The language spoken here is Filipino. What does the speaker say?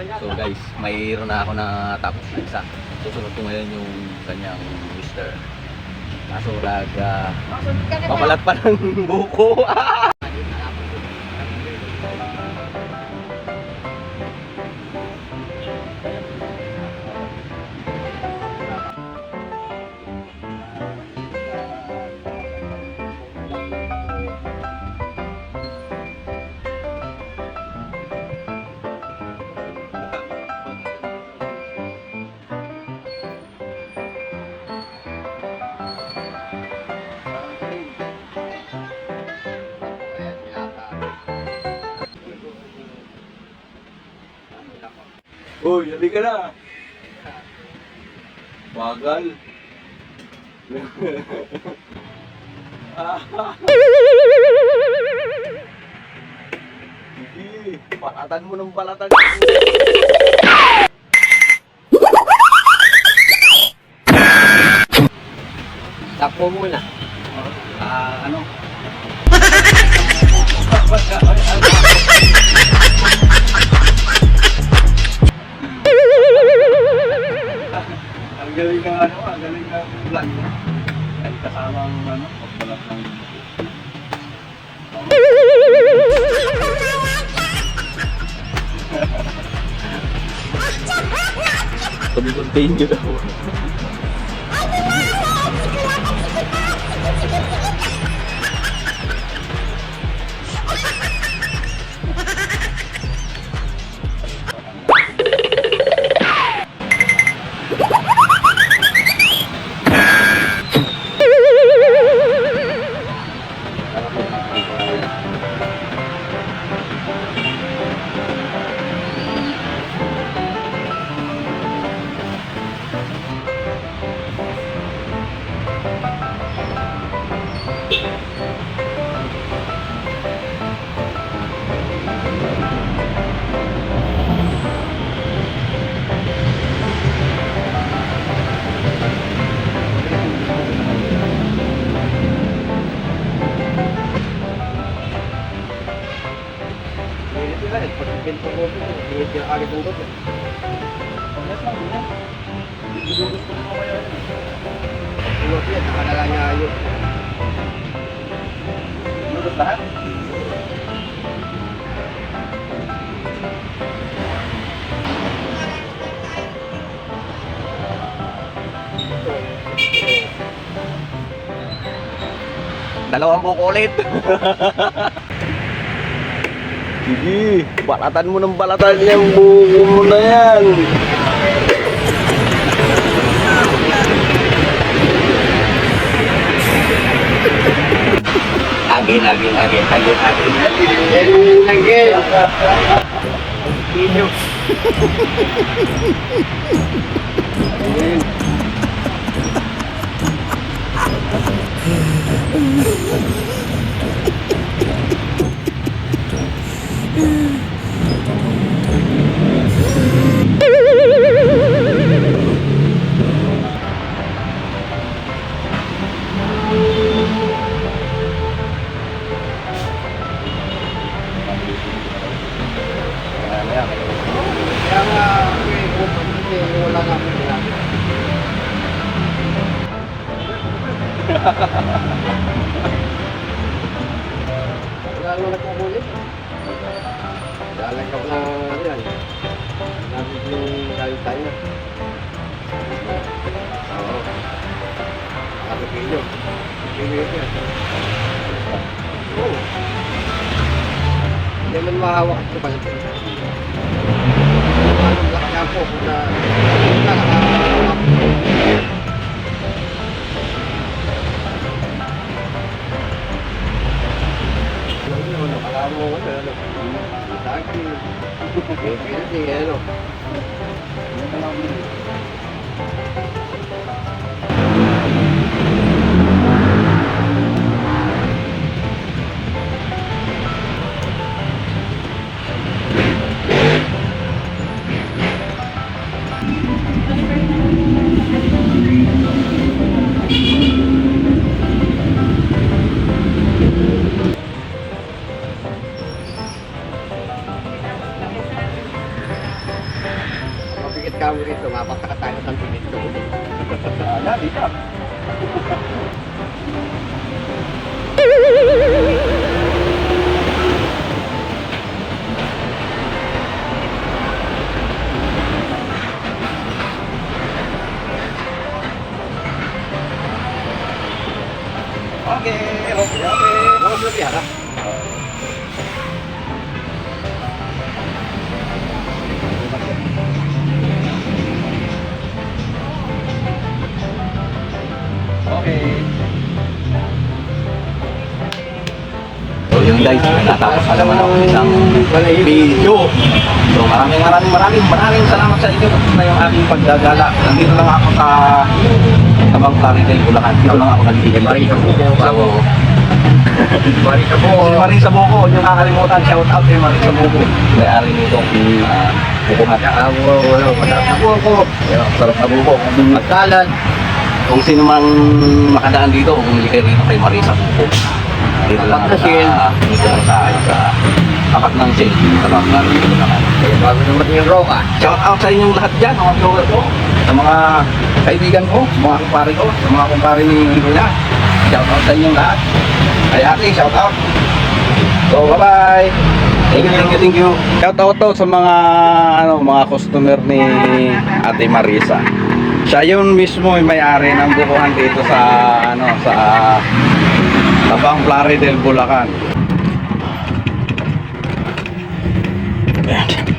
So guys, mayroon na ako na tapos na isa. Susunod ko ngayon yung kanyang mister. Kaso papalat pa ng buko. Uy, hindi ka na. Bagal. Sige, balatan mo ng balatan. Takpo muna. Ano? Ang galing ng ano, ang galing ng vlog. Ay kasamang ano, pagbalat ng continue daw. Pinto ko, hindi ka agad ng doon. Tulog yan, nakalala niya yun. Lulot lahat? Dalawang buko ulit. Sige, balatan mo ng balatan yung buko mo na yan. Agin. Inyo. Kaya nga, wala nga akong ginagawa. Wala naman nagkukulit. Lalagap na ano yan. Nabig yung galing tayo. Oo. Nakapipilyo. Pilyo yan. Oo. Hindi naman mahawak ito pa ito. Anong laki nga po kung nakahawak. Alam mo ko ano? Saki. Pwede ano? Magkaka tayo ng tumito. Wala, di ba? Okay, okay, okay. Vamos a viajar. Okay. So yun guys, natapos na naman ako ng isang video. So maraming salamat sa inyo. Tapos na yung aking pagdagala. Nandito lang ako sa Tabang Plaridel, Bulacan. Dito lang ako nagtitin. Marisa Buko. So, Marisa si Buko. Marisa Buko, yung kakalimutan, shout out kay Marisa Buko. May-ari nitong bukuhan. Wala, madasa po ako. Ayun, sarap na buko. Magkalan. Kung sino mang makadaan dito, bumili kayo rito kay Marisa Buko. Dito lang ako dito lang sa tapat ng sale. Tabang Plaridel, Bulacan. Kaya bago naman yung roka. Shout out sa inyong lahat dyan, mga vlogger ko, sa mga kaibigan ko, sa mga kumpare ko, sa mga kumpare ni Kuya. Shout out sa inyong lahat. Ay ate, shout out. So, bye-bye. Thank you. Shout out to sa mga mga customer ni Ate Marisa. Siya yun mismo yung may-ari ng bukuhan dito sa sa Tabang Plaridel, Bulacan. Ayan.